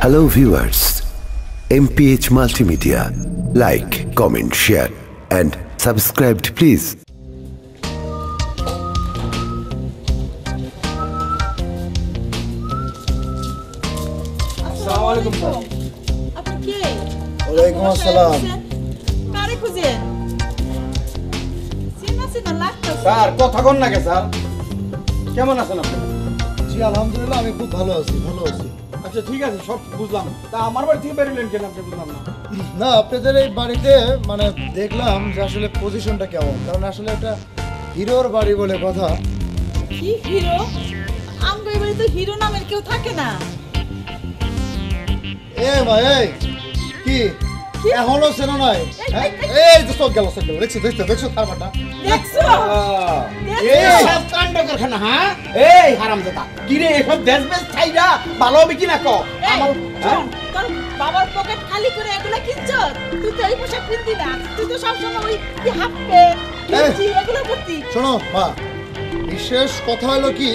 Hello viewers, MPH Multimedia. Like, comment, share and subscribe please. Assalamualaikum sir. আপনি কে? ওয়ালাইকুম আসসালাম। কারে খুঁজেন? সিনা লাগতো স্যার কথা কন না কে স্যার? কেমন আছেন আপনি? জি আলহামদুলিল্লাহ আমি খুব ভালো আছি। আচ্ছা ঠিক আছে, সব বুঝলাম। তা আমার বাড়ি থেকে বেরোলেন কেন আপনি, বুঝলাম না। না আপনাদের এই বাড়িতে মানে দেখলাম যে আসলে পজিশনটা কেমন, কারণ আসলে একটা হিরোর বাড়ি বলে কথা। কি হিরো? আমগো এবারে তো হিরো নামের কেউ থাকে না। এ ভাই এই কি এখনো চেনো নাই? এই তো সব গেল দেখছো খাবারটা দেখছো? এই সব কাণ্ড কারখানা, হ্যাঁ? এই হারামজাদা, কি রে এসব দেশবেশ খাইরা ভালো হবে কি না ক? আমার তোর বাবার পকেট খালি করে এগুলা কিনছস? তুই তো এই পোশাক কিনতি না, তুই তো সবসময় ওই কি হাফ প্যান্ট গেঞ্জি এগুলো পরতি। শোনো মা, বিশেষ কথা হলো কি,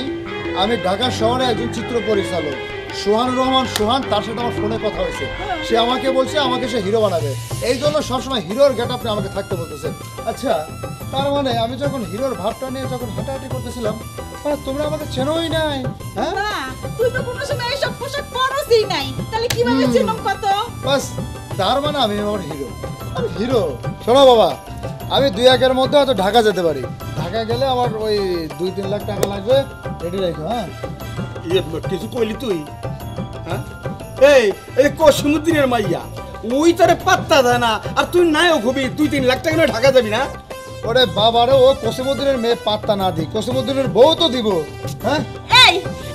আমি ঢাকা শহরে একজন চিত্র পরিচালক সোহানুর রহমান সোহান, তার সাথে আমার ফোনে কথা হয়েছে। সে আমাকে বলছে আমাকে সে হিরো বানাবে, এই জন্য সবসময় হিরোর গেট আপনি আমাকে থাকতে বলতেছে। আচ্ছা তার মানে আমি যখন হিরোর ভাবটা নিয়ে যখন হাঁটাহাঁটি করতেছিলাম, মানে তোমরা আমাকে চেনোই নাই? হ্যাঁ না, তুই তো কোনো সময় এইসব পোশাক পরছই নাই, তাহলে কিভাবে চিনম কত? বাস, তার মানে আমি আমার হিরো। শোনো বাবা, আমি 2-1 এর মধ্যে হয়তো ঢাকা যেতে পারি। ঢাকা গেলে আমার ওই 2-3 লাখ টাকা লাগবে, রেডি রাখো। হ্যাঁ কিছু কইলি তুই? হ্যাঁ এই কসমুদ্দিনের মাইয়া, ওই তোরে পাত্তা দেয় না, আর তুই নায়ক হবি, 2-3 লাখ টাকা নিয়ে ঢাকা যাবি না? ওরে বাবারে, ও কসমুদ্দিনের মেয়ে পাত্তা না দিই, কসমুদ্দিনের বউ তো দিব। হ্যাঁ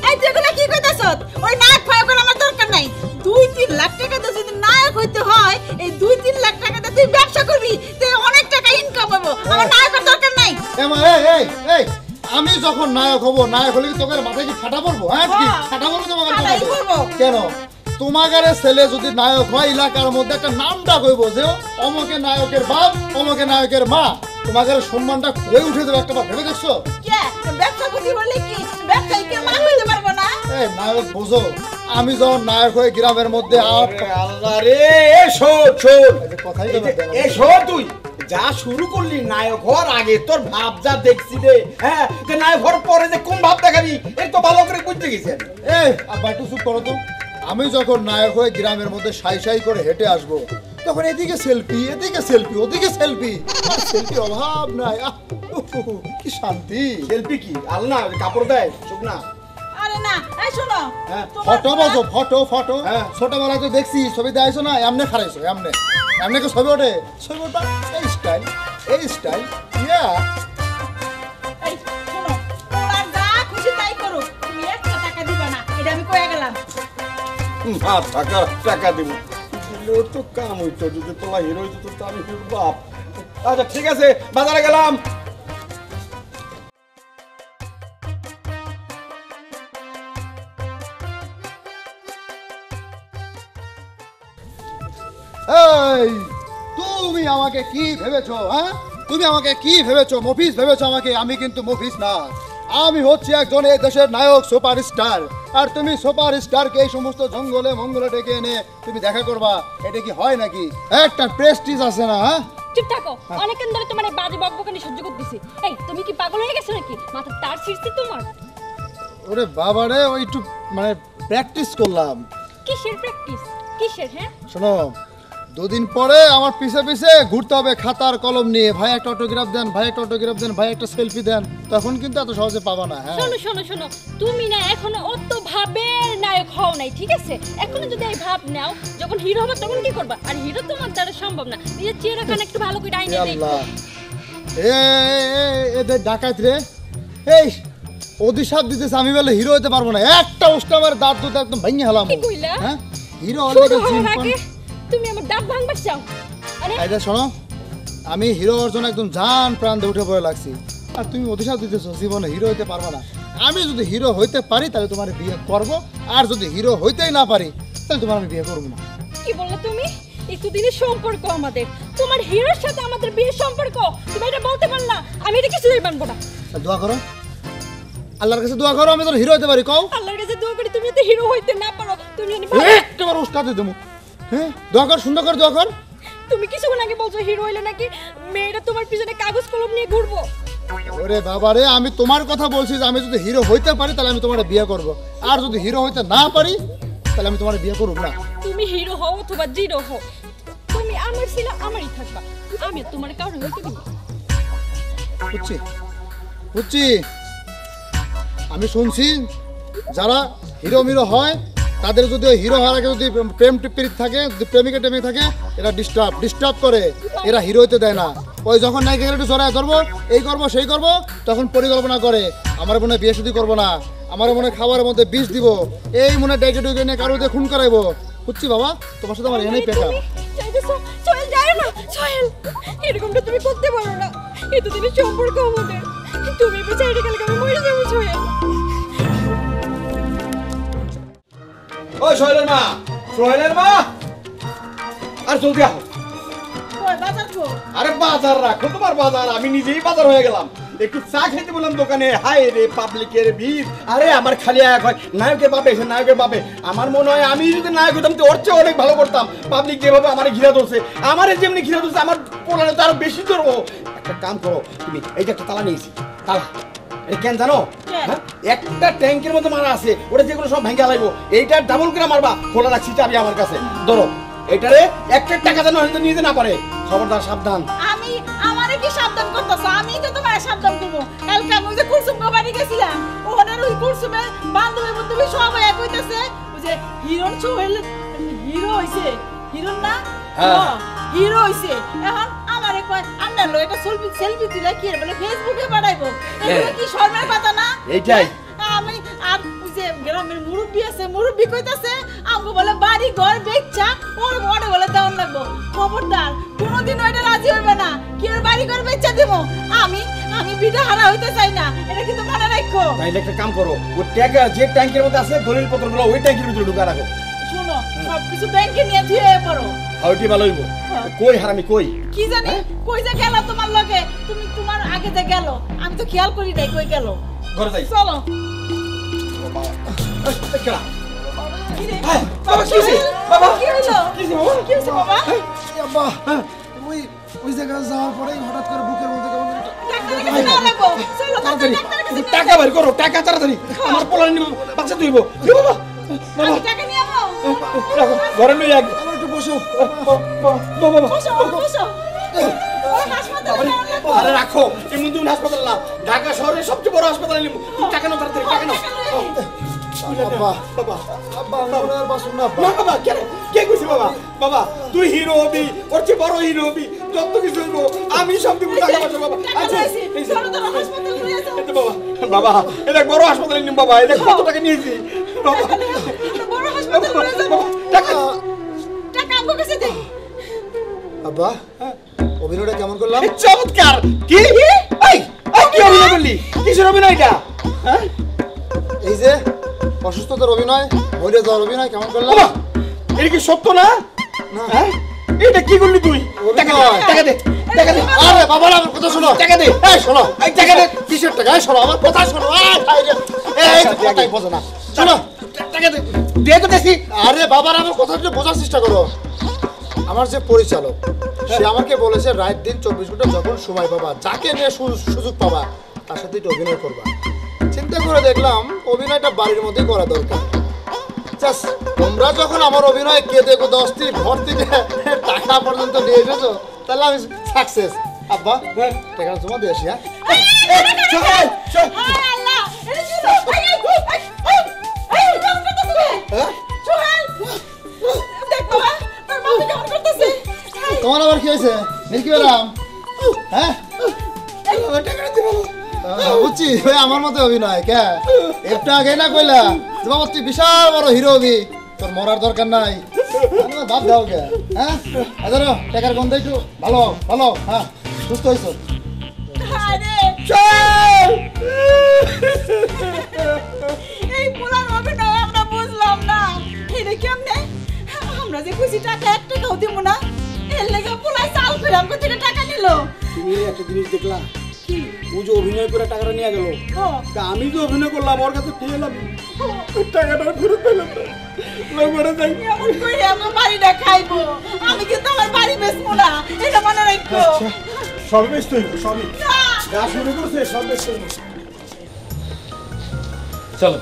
এই তুই এগুলা কি কইতাছস? ওই নায়ক ফায়ক আমার দরকার নাই। 2-3 লাখ টাকা দিয়ে যদি নায়ক হইতে হয়, এই 2-3 লাখ টাকা দিয়ে তুই ব্যবসা করবি, তুই অনেক টাকা ইনকাম হবে। আমার নায়কের দরকার নাই। এই আমি যখন নায়ক হব, নায়ক হলে কি তোকে মাথায় কি ফাটা পড়বো? হ্যাঁ কি ফাটা পড়বো তোমাকে? কেন তোমাদের ছেলে যদি নায়ক হয়, এলাকার মধ্যে একটা নামটা কইবো যে অমকে নায়কের বাপ, অমকে নায়কের মা, তোমাদের সম্মানটা কই উঠে যাবে একটা বার ভেবে দেখছো? কে ব্যবসা করবি বলে কি ব্যবসায়ী কে মান হইতে পারবো না? এই নায়ক বোঝো, আমি যখন নায়ক হয়ে গ্রামের মধ্যে আল্লাহ রে, কথাই তুই যা শুরু করলি নায়ক হওয়ার আগে তোর ভাব যা দেখছি রে, হ্যাঁ নায়ক হওয়ার পরে যে কোন ভাব দেখাবি এই তো ভালো করে বুঝতে গেছেন। এই আব্বা একটু চুপ করো তো। আমি যখন নায়ক হয়ে গ্রামের মধ্যে সাই করে হেঁটে আসবো, তখন এদিকে সেলফি, এদিকে সেলফি, ওদিকে সেলফি, সেলফি অভাব নাই। কি শান্তি। সেলফি কি আল্লাহ কাপড় দেয় চুপ না? আরে না, এই শোনো, ফটো বাজো, ফটো ছোটবেলায় তো দেখছি ছবি দেখাইছো না, এমনি খারাইছো, এমনি কে ছবি ওঠে, ছবি ওঠা এই স্টাইল ইয়া। এই শোনো, তোমরা যা খুশি তাই করো, তুমি 1 টাকা দিবা না, এটা আমি কইয়া গেলাম। টাকা দিব দিলেও তো কাম হইতো, যদি তোলা হিরো হইতো তো আমি বাপ। আচ্ছা ঠিক আছে, বাজারে গেলাম। এই তুমি আমাকে কি ভেবেছো? হ্যাঁ তুমি আমাকে কি ভেবেছো? মফিজ ভেবেছো আমাকে? আমি কিন্তু মফিজ না, আমি হচ্ছি একজন এই দেশের নায়ক, সুপারস্টার। আর তুমি সুপারস্টারকে এই সমস্ত জঙ্গলে মঙ্গলে ডেকে এনে তুমি দেখা করবা, এটা কি হয় নাকি? একটা প্রেস্টিজ আছে না? হ্যাঁ চুপ থাকো, অনেকক্ষণ ধরে তোমার বাজে বকবকানি সহ্য করতেছি। এই তুমি কি পাগল হয়ে গেছো নাকি? মাথা তার ছিড়ছে তোমার? ওরে বাবারে, ওই একটু মানে প্র্যাকটিস করলাম। কিসের প্র্যাকটিস? কিসের? হ্যাঁ শোনো, 2 দিন পরে আমার পিছে পিছে ঘুরতে হবে খাতার কলম নিয়ে। ভাই একটা অটোগ্রাফ দেন, ভাই একটা অটোগ্রাফ দেন, ভাই একটা সেলফি দেন। তখন কিন্তু এত সহজে পাবা না। হ্যাঁ শোনো, তুমি না এখনো অত ভাবের নায়ক হও নাই, ঠিক আছে? এখনো যদি এই ভাব নাও, যখন হিরো হবে তখন কি করবা? আর হিরো তোমার দ্বারা সম্ভব না। নিজের চেহারাখান একটু ভালো করে আইনে দেখো। আল্লাহ, এদের ডাকাত রে, এই অভিশাপ দিতেছে আমি বলে হিরো হতে পারবো না। একটা উষ্টা আমার দাঁত দুটো একদম ভেঙে হলাম। কি কইলা? হ্যাঁ হিরো হলে আগে তুমি আমার দাঁত ভাঙবার চাও? আরে আইদা শোনো, আমি হিরো হওয়ার জন্য একদম জান প্রাণ দিয়ে উঠে পড়ে লাগছি, আর তুমি অভিশাপ দিতেছো জীবনে হিরো হইতে পারবো না। আমি যদি হিরো হইতে পারি তাহলে তোমার বিয়ে করবো, আর যদি হিরো হইতেই না পারি তাহলে তোমার আমি বিয়ে করবো না। কি বললা তুমি? এতদিনের সম্পর্ক আমাদের, তোমার হিরোর সাথে আমাদের বিয়ের সম্পর্ক, তুমি এটা বলতে পারলা? আমি এটা কিছুই মানবো না। দোয়া করো, আল্লাহর কাছে দোয়া করো আমি যেন হিরো হতে পারি। কও আল্লাহর কাছে দোয়া করি তুমি তো হিরো হইতে না পারো, তুমি জানি একবার উস্তাদে দেবো। হ্যাঁ দোয়া কর, সুন্দর করে দোয়া কর। তুমি কিছুক্ষণ আগে বলছো হিরো হইলে নাকি মেয়েরা তোমার পিছনে কাগজ কলম নিয়ে ঘুরবো। ওরে বাবা রে, আমি তোমার কথা বলছি যে আমি যদি হিরো হইতে পারি তাহলে আমি তোমার বিয়ে করব, আর যদি হিরো হইতে না পারি তাহলে আমি তোমার বিয়ে করব না। তুমি হিরো হও অথবা জিরো হও, তুমি আমার ছিল আমারই থাকবা, আমি তোমার কারণে হইতে দিব। বুঝছি বুঝছি, আমি শুনছি যারা হিরো মিরো হয় তাদের যদি ওই হিরো হওয়ার আগে যদি প্রেম টিপ্পির থাকে, যদি প্রেমিকা টেমিক থাকে, এরা ডিস্টার্ব করে, এরা হিরো হইতে দেয় না। ওই যখন নায়িকা একটু জড়ায় ধরবো, এই করবো সেই করবো, তখন পরিকল্পনা করে আমার মনে বিয়ে শুধু করবো না, আমার মনে খাবারের মধ্যে বিষ দিব, এই মনে ডেকে ডুকে নিয়ে কারো দিয়ে খুন করাইবো। বুঝছি বাবা, তোমার সাথে আমার এনেই পেকা। সোহেল যায় না, সোহেল এরকমটা তুমি করতে পারো না, এতদিনের সম্পর্ক আমাদের, তুমি বেচারি গেলে আমি মরে যাবো সোহেল। ও সোহেলের মা, সোহেলের মা, আর জলদি আহ। ওই বাজার কো আরে বাজার রাখো, তোমার বাজার, আমি নিজেই বাজার হয়ে গেলাম। একটু চা খেতে বললাম দোকানে, হায় রে পাবলিকের ভিড়। আরে আমার খালি এক হয় নায়কের বাপে, সে নায়কের বাপে। আমার মনে হয় আমি যদি নায়ক হতাম তো ওর চেয়ে অনেক ভালো করতাম। পাবলিক যেভাবে আমার ঘিরা ধরছে, আমার যেমনি ঘিরা ধরছে, আমার পোলানে তো আরো বেশি ধরবো। একটা কাম করো তুমি, এই যে একটা তালা নিয়েছি, তালা এটা কেন জানো? হ্যাঁ, একটা ট্যাঙ্কের মধ্যে মারা আছে, ওটা যেগুলো সব ভেঙে লাইবো, এইটা ডাবল করে মারবা। খোলা রাখছি চাবি আমার কাছে, ধরো এটারে একটা টাকা যেন হয়তো নিতে না পারে, খবরদার সাবধান। আমি আমারে কি সাবধান করতেছ? আমি তো তোমার সাবধান করব। কালকে আমি ওই যে কুলসুম বাড়ি গেছিলাম, ওখানে ওই কুলসুমের বান্ধবী সবাই এক হইতেছে, ওই যে হিরণ সোহেল হিরো হইছে, হিরণ না হিরো হইছে। এখন আমারে কয় আন্না লো এটা সেলফি তুলে কি বলে ফেসবুকে বানাইবো, এগুলো কি শর্মের কথা না? এইটাই আমি আর ওই যে গ্রামের মুরব্বী আছে, মুরব্বী কইতাছে আমগো বলে বাড়ি ঘর বেচা ওর বড় বলে দেওয়ার লাগবো। খবরদার কোনোদিন ওইটা রাজি হইবে না, কি ওর বাড়ি ঘর বেচা দেবো। আমি বিটা হারা হইতে চাই না, এটা কিন্তু মনে রাখো। তাইলে একটা কাম করো, ওই টাকা যে ট্যাঙ্কের মধ্যে আছে দলিল পত্রগুলো ওই ট্যাঙ্কের ভিতরে ঢুকা রাখো। শুনো সবকিছু ব্যাংকে নিয়ে ধুয়ে পড়ো। ওইটি ভালো হইব। কই হারামি কই? কি জানি কই যে গেল তোমার লগে, তুমি তোমার আগে যে গেল, আমি তো খেয়াল করি নাই কই গেল। ঘরে যাই। চলো। কেলা বাবা কি হইছে? বাবা কি হইলো? কি হইছে বাবা? কি হইছে বাবা? আব্বা ওই জায়গায় যাওয়ার পরে হঠাৎ করে বুকের মধ্যে কেমন ডাক্তারের কাছে যাওয়া লাগবো। চলো তাড়াতাড়ি ডাক্তারের কাছে নিয়ে টাকা বের করো, টাকা তাড়াতাড়ি, আমার পোলার নিব, বাচ্চা তুইব। বাবা বাবা আমি টাকা নিয়ে আমো। রাখো, ঘরে লই আগে। আমার একটু বসো। বাবা বসো বসো। ওই হাসপাতালে নেওয়া লাগবো। আরে রাখো, এমন তুমি হাসপাতাল না, ঢাকা শহরের সবচেয়ে বড় হাসপাতালে নিব। টাকা নাও তাড়াতাড়ি, টাকা নাও। আব্বা বাবা আব্বা আমার আর বাসুন না আব্বা। না বাবা, কেন কে কইছে বাবা? বাবা তুই হিরো হবি, ওর চেয়ে বড় হিরো হবি, যত কিছু হইব আমি সব দিব, টাকা পয়সা বাবা। টাকা আচ্ছা রয়েছে, চলো তো হাসপাতালে নিয়ে যাও। এই তো বাবা, বাবা এটা বড় হাসপাতালে নিব বাবা, এটা কত টাকা নিয়েছি বাবা। আমরা বড় হাসপাতালে নিয়ে যাবো। টাকা টাকা আমার কাছে দে। আব্বা অভিনয়টা কেমন করলাম? চমৎকার। কি এই কি অভিনয় করলি? কিসের অভিনয় এটা? হ্যাঁ এই যে অসুস্থতার অভিনয়, মরে যাওয়ার অভিনয় কেমন করলাম? বাবা এটা কি সত্য না? হ্যাঁ এটা কি করলি তুই? টাকা দে, টাকা দে, টাকা দে। আরে বাবা আমার কথা শোনো। টাকা দে। এই শোনো, এই টাকা দে। কিসের টাকা? এই শোনো আমার কথা শোনো। এই কথাই বোঝো না। শোনো টাকা দে, দে তো দেখি। আরে বাবার আমার কথাটা বোঝার চেষ্টা করো। আমার যে পরিচালক সে আমাকে বলেছে রাত দিন 24 ঘন্টা যখন সময় পাবা, যাকে নিয়ে সুযোগ পাবা তার সাথে একটু অভিনয় করবা। চিন্তা করে দেখলাম অভিনয়টা বাড়ির মধ্যেই করা দরকার। জাস্ট তোমরা যখন আমার অভিনয় কেঁদে দস্তি ঘর থেকে টাকা পর্যন্ত নিয়ে এসেছো, তাহলে আমি সাকসেস। আব্বা টাকা জমা দিয়ে আসি। হ্যাঁ চল চল। হায় আল্লাহ, এটা কি হলো? এই কেমন করতেছে? সোহেল দেখ বাবা, তোর বাবা কেমন করতেছে? তোমার আবার কি হয়েছে? মিল্কি ম্যাডাম হ্যাঁ টাকা দে বাবা। বুঝছি ওই আমার মতো অভিনয় কে একটু আগে না কইলা যে বাবা তুই বিশাল বড় হিরো হবি, তোর মরার দরকার নাই। বাদ দাও কে? হ্যাঁ ধরো টাকার গন্ধ একটু ভালো ভালো। হ্যাঁ সুস্থ হয়েছো? আরে চল। এই পোলার অভিনয় আমরা বুঝলাম না, এটা কেমনে? আমরা যে খুশি টাকা 1 টাকাও দিব না, এর লেগে পোলা চাল করে আমাকে থেকে টাকা নিল। তুমি একটা জিনিস দেখলা, ও যে অভিনয় করে টাকাটা নিয়ে গেল, তা আমি যে অভিনয় করলাম ওর কাছে পেলাম টাকাটা ফেরত পেলাম না। লোকেরা যাই এমন করে আমার বাড়িটা খাইবো, আমি কিন্তু আমার বাড়ি বেচবো না, এটা মনে রাখো। সব ব্যস্ত হইব, সবই যা শুরু করছে সব ব্যস্ত হইব। চলো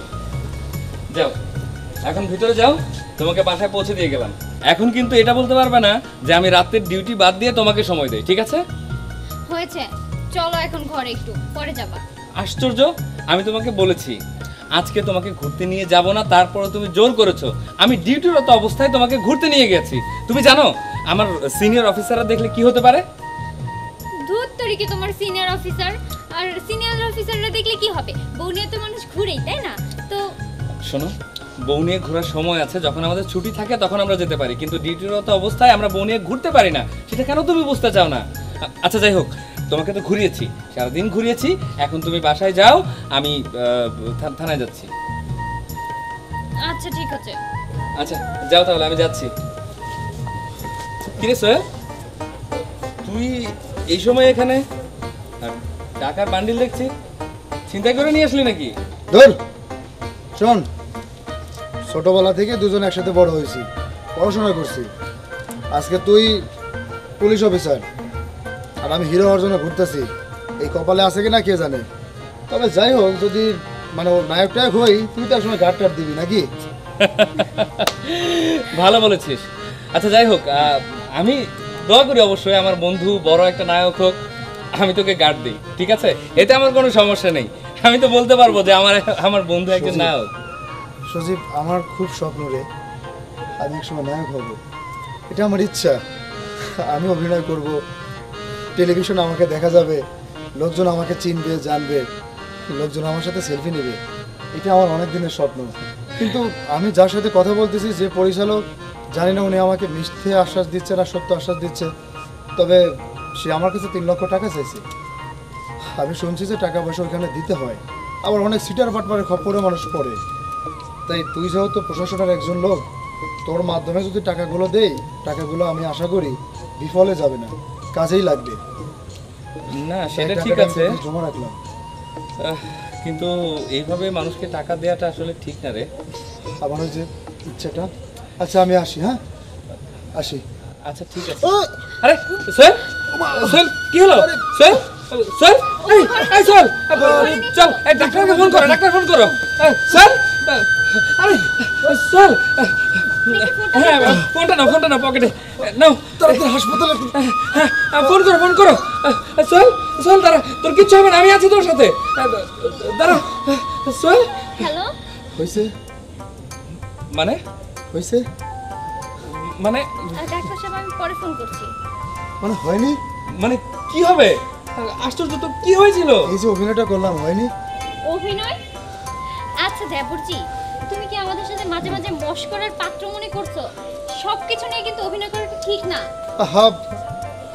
যাও, এখন ভিতরে যাও, তোমাকে বাসায় পৌঁছে দিয়ে গেলাম। এখন কিন্তু এটা বলতে পারবে না যে আমি রাতের ডিউটি বাদ দিয়ে তোমাকে সময় দেই, ঠিক আছে? হয়েছে, চলো এখন ঘরে, একটু পরে যাবা। আশ্চর্য, আমি তোমাকে বলেছি আজকে তোমাকে ঘুরতে নিয়ে যাব না, তারপরে তুমি জোর করেছো। আমি ডিউটিরত অবস্থায় তোমাকে ঘুরতে নিয়ে গেছি। তুমি জানো আমার সিনিয়র অফিসাররা দেখলে কি হতে পারে? ধুর তোরি কি তোমার সিনিয়র অফিসার, আর সিনিয়র অফিসাররা দেখলে কি হবে? বউ নিয়ে তো মানুষ ঘুরেই, তাই না? তো শোনো, বউ নিয়ে ঘোরার সময় আছে, যখন আমাদের ছুটি থাকে তখন আমরা যেতে পারি, কিন্তু ডিউটিরত অবস্থায় আমরা বউ নিয়ে ঘুরতে পারি না। সেটা কেন তুমি বুঝতে চাও না? আচ্ছা যাই হোক, তোমাকে তো ঘুরিয়েছি, সারাদিন ঘুরিয়েছি, এখন তুমি বাসায় যাও, আমি থানায় যাচ্ছি। আচ্ছা ঠিক আছে। আচ্ছা যাও তাহলে, আমি যাচ্ছি। কিরে সোহেল, তুই এই সময় এখানে? আর টাকার বান্ডিল দেখছি, চিন্তা করে নিয়ে আসলি নাকি? ধর শোন, ছোটবেলা থেকে দুজন একসাথে বড় হয়েছি, পড়াশোনা করছি। আজকে তুই পুলিশ অফিসার আর আমি হিরো হওয়ার জন্য ঘুরতেছি, এই কপালে আছে কিনা কে জানে। তবে যাই হোক, যদি মানে ওর নায়ক টায়ক হই, তুই তো একসময় গার্ড টাট দিবি নাকি? ভালো বলেছিস। আচ্ছা যাই হোক, আমি দোয়া করি অবশ্যই আমার বন্ধু বড় একটা নায়ক হোক, আমি তোকে গার্ড দিই, ঠিক আছে? এতে আমার কোনো সমস্যা নেই। আমি তো বলতে পারবো যে আমার বন্ধু একজন নায়ক। সজীব, আমার খুব স্বপ্ন রে, আমি একসময় নায়ক হব, এটা আমার ইচ্ছা। আমি অভিনয় করব, টেলিভিশনে আমাকে দেখা যাবে, লোকজন আমাকে চিনবে, জানবে, লোকজন আমার সাথে সেলফি নেবে, এটা আমার অনেক দিনের স্বপ্ন। কিন্তু আমি যার সাথে কথা বলতেছি, যে পরিচালক, জানি না উনি আমাকে মিথ্যে আশ্বাস দিচ্ছে না সত্য আশ্বাস দিচ্ছে, তবে সে আমার কাছে 3 লক্ষ টাকা চাইছে। আমি শুনছি যে টাকা পয়সা ওইখানে দিতে হয়, আবার অনেক সিটার পাটপারের খপ্পরে মানুষ পড়ে। তাই তুই যেহেতু প্রশাসনের একজন লোক, তোর মাধ্যমে যদি টাকাগুলো দেই, টাকাগুলো আমি আশা করি বিফলে যাবে না, কাজেই লাগবে। না সেটা ঠিক আছে, জমা রাখলাম। কিন্তু এইভাবে মানুষকে টাকা দেওয়াটা আসলে ঠিক না রে। আমার ওই যে ইচ্ছাটা। আচ্ছা আমি আসি, হ্যাঁ আসি। আচ্ছা ঠিক আছে। আরে সোহেল, সোহেল কি হলো? সোহেল, সোহেল, এই সোহেল, চল ডাক্তারকে ফোন করো, ডাক্তার ফোন করো। সোহেল, আরে সোহেল, হ্যাঁ ফোনটা নাও পকেটে নাও, তাড়াতাড়ি হাসপাতালে ফোন করো, ফোন করো। সোহেল, সোহেল দাঁড়া, তোর কিচ্ছু হবে না, আমি আছি তোর সাথে, দাঁড়া। সোহেল, হ্যালো, হয়েছে মানে হয়েছে মানে ডাক্তার সাহেব আমি পরে ফোন করছি। মানে হয়নি? মানে কি হবে? আশ্চর্য, তো কি হয়েছিল? এই যে অভিনয়টা করলাম, হয়নি? অভিনয়? আচ্ছা দেবরজি, তুমি কি আমাদের সাথে মাঝে মাঝে মস্করার পাত্র মনে করছো? সবকিছু নিয়ে কিন্তু অভিনয় করাটা ঠিক না। হ্যাঁ,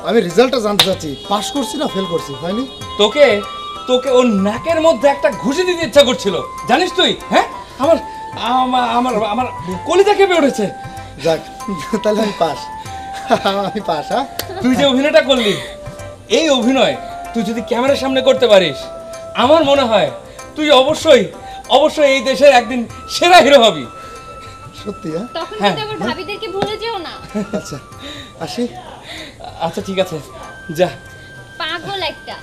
আমি রেজাল্টটা জানতে চাচ্ছি, পাস করছি না ফেল করছি, হয়নি? তোকে তোকে ওর নাকের মধ্যে একটা ঘুষি দিতে ইচ্ছা করছিল, জানিস তুই? হ্যাঁ, আমার আমার আমার কলিজা কেঁপে উঠেছে। যাক, তাহলে আমি পাস, আমি পাস। হ্যাঁ, তুই যে অভিনয়টা করলি, এই অভিনয় তুই যদি ক্যামেরার সামনে করতে পারিস, আমার মনে হয় তুই অবশ্যই অবশ্যই এই দেশের একদিন সেরা হিরো হবি। সত্যি? হ্যাঁ, তখন কিন্তু আবার ভাবিদেরকে ভুলে যেও না। আচ্ছা আসি। আচ্ছা ঠিক আছে, যা। পাগল একটা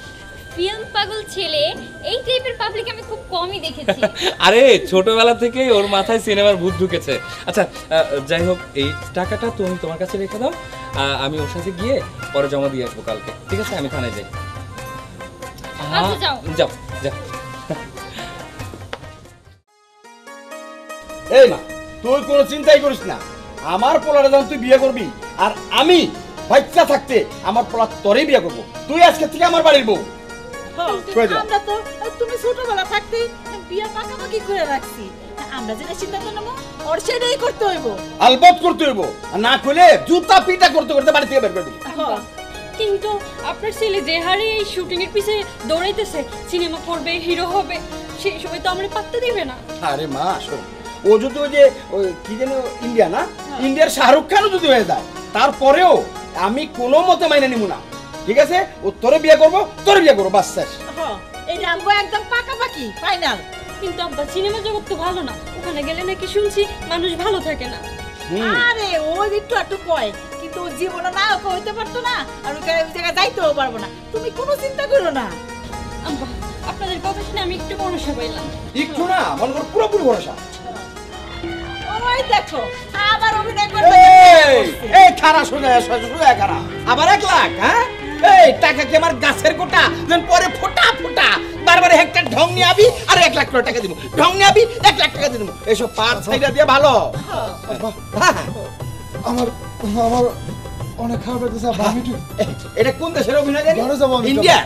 ফিল্ম পাগল ছেলে, এই টাইপের পাবলিক আমি খুব কমই দেখেছি। আরে ছোটবেলা থেকে ওর মাথায় সিনেমার ভূত ঢুকেছে। আচ্ছা যাই হোক, এই টাকাটা তুমি তোমার কাছে রেখে দাও, আমি ওর সাথে গিয়ে পরে জমা দিয়ে আসবো কালকে, ঠিক আছে? আমি থানায় যাই। আচ্ছা, যাও। যাও যাও। এই মা, তুই কোনো চিন্তাই করিস না, আমার পোলারে যখন তুই বিয়ে করবি, আর আমি বাচ্চা থাকতে আমার পোলা তোরই বিয়ে করবো। তুই আজকে থেকে আমার বাড়ির বউ। কই যা? আমরা তো তুমি ছোটবেলা থাকতেই বিয়া পাকাপাকি করে রাখছি, আমরা যেটা চিন্তা করলাম ওর সেটাই করতে হইব। আলবত করতে হইব, আর না করলে জুতা পিটা করতে করতে বাড়ি থেকে বের করে দিবি। কিন্তু আপনার ছেলে যে হারে এই শুটিং এর পিছে দৌড়াইতেছে, সিনেমা করবে, হিরো হবে, সেই সময় তো আমরা পাত্তা দিবে না। আরে মা শোন, ও যদি ওই যে ওই কি যেন ইন্ডিয়া না, ইন্ডিয়ার শাহরুখ খানও যদি হয়ে যায়, তারপরেও আমি কোনো মতে মাইনে নিব না। ঠিক আছে ও তোরে বিয়ে করবো বাস শেষ। হ্যাঁ এই রামগো একদম পাকাপাকি ফাইনাল। কিন্তু আব্বা সিনেমা জগৎ তো ভালো না, ওখানে গেলে নাকি শুনছি মানুষ ভালো থাকে না। আরে ও একটু কয়, কিন্তু ও জীবনে নায়ক হইতে পারতো না, আর ওই জায়গায় যাইতেও পারবো না। তুমি কোনো চিন্তা করো না। আব্বা আপনাদের কথা শুনে আমি একটু ভরসা পাইলাম। একটু না মনে করো পুরোপুরি ভরসা। ওই দেখো আবার অভিনয় করবে। এই খারা সোজা খারা আবার 1 লাখ। হ্যাঁ এই টাকা কি আমার গাছের গোটা, যেন পরে ফোটা বারবার একটা ঢং নিয়ে আবি আর 1 লাখ টাকা দিব, ঢং নিয়ে আবি 1 লাখ টাকা দিব। এসব পার সাইডা দিয়ে ভালো। আমার আমার অনেক খারাপ লাগতেছে আব্বা, আমি একটু এটা কোন দেশের অভিনয় জানি? ঘরে যাবো আমি। ইন্ডিয়া।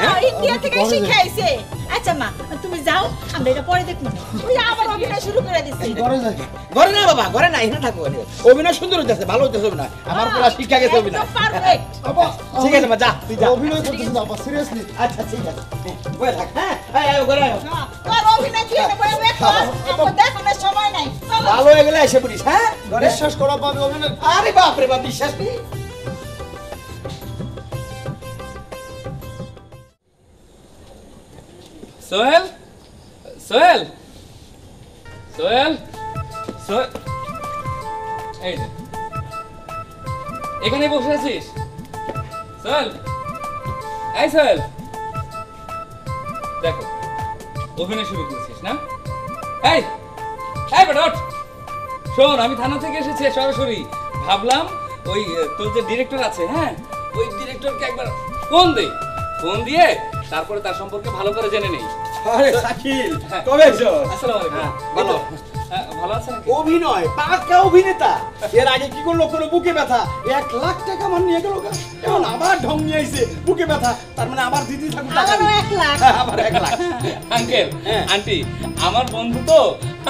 হ্যাঁ ইন্ডিয়া থেকে শিখাইছে। আচ্ছা মা তুমি যাও, আমরা এটা পরে দেখব না। ওই আবার অভিনয় শুরু করে দিচ্ছি। ঘরে যাই। ঘরে না বাবা, ঘরে না, এখানে থাকো। অভিনয় সুন্দর হইতেছে, ভালো হইতেছে অভিনয়। আমার পুরা শিক্ষা গেছে অভিনয়। পারফেক্ট। আব্বা ঠিক আছে মা, যা তুই যা। অভিনয় করতেছিস আব্বা, সিরিয়াসলি। আচ্ছা ঠিক আছে, বয়ে থাক। হ্যাঁ আয় ঘরে আয়। তোর অভিনয় কি হবে বলে দেখো, আমার দেখানোর সময় নাই। চলো। ভালো হয়ে গেলে এসে পড়িস। হ্যাঁ ঘরে। বিশ্বাস করো আব্বা, আমি অভিনয় আরে বাপ রে বাপ, বিশ্বাস নেই। সোহেল সোহেল সোহেল সোহেল, এই যে এখানে বসে আছিস সোহেল? এই সোহেল, দেখো অভিনয় শুরু করেছিস না? এই এই বেটা ওঠ। শোন, আমি থানা থেকে এসেছি সরাসরি। ভাবলাম ওই তোর যে ডিরেক্টর আছে, হ্যাঁ ওই ডিরেক্টরকে একবার ফোন দে, ফোন দিয়ে তারপরে তার সম্পর্কে ভালো করে জেনে নেই। আরে শাকিল, কবে এসো? আসসালামু আলাইকুম। ভালো। ভালো আছেন নাকি? অভিনয় পাক্কা অভিনেতা। এর আগে কি করলো, কোনো বুকে ব্যথা 1 লাখ টাকা আমার নিয়ে গেল। এখন আবার ঢং নিয়ে আইছে বুকে ব্যথা। তার মানে আমার দিদি ঠাকুর টাকা আমারও 1 লাখ। আমার 1 লাখ। আঙ্কেল আন্টি আমার বন্ধু তো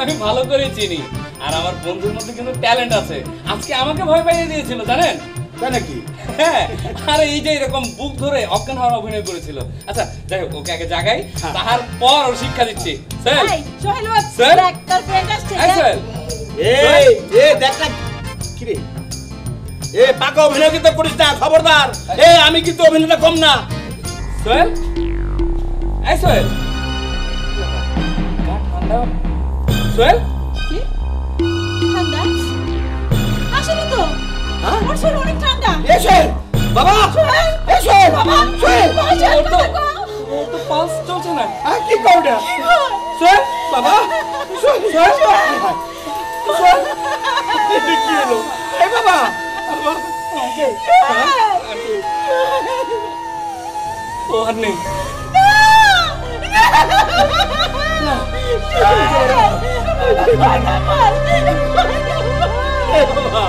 আমি ভালো করে চিনি, আর আমার বন্ধুর মধ্যে কিন্তু ট্যালেন্ট আছে। আজকে আমাকে ভয় পাইয়ে দিয়েছিল জানেন? তাই নাকি? হ্যাঁ, আরে এই যে এরকম বুক ধরে অজ্ঞান হওয়ার অভিনয় করেছিল। আচ্ছা যাই হোক, ওকে আগে জাগাই, তারপর ওর শিক্ষা দিচ্ছি। স্যার এই সোহেল বাবা, স্যার? দেখ তোর ফ্রেন্ড আসছে। এই স্যার, এই দেখ না কি রে, পাকা অভিনয় কিন্তু করিস না, খবরদার। আমি কিন্তু অভিনয়টা কম না। সোহেল, এই সোহেল, গা ঠান্ডা। সোহেল কি? ঠান্ডা? আসলে তো আমার শরীর অনেক ঠান্ডা। এসে বাবা, এসে বাবা, ওর তো পালস চলছে না। কি করবে? সোহেল বাবা, সোহেল কি হলো? এই বাবা, ও আর নেই। বাবা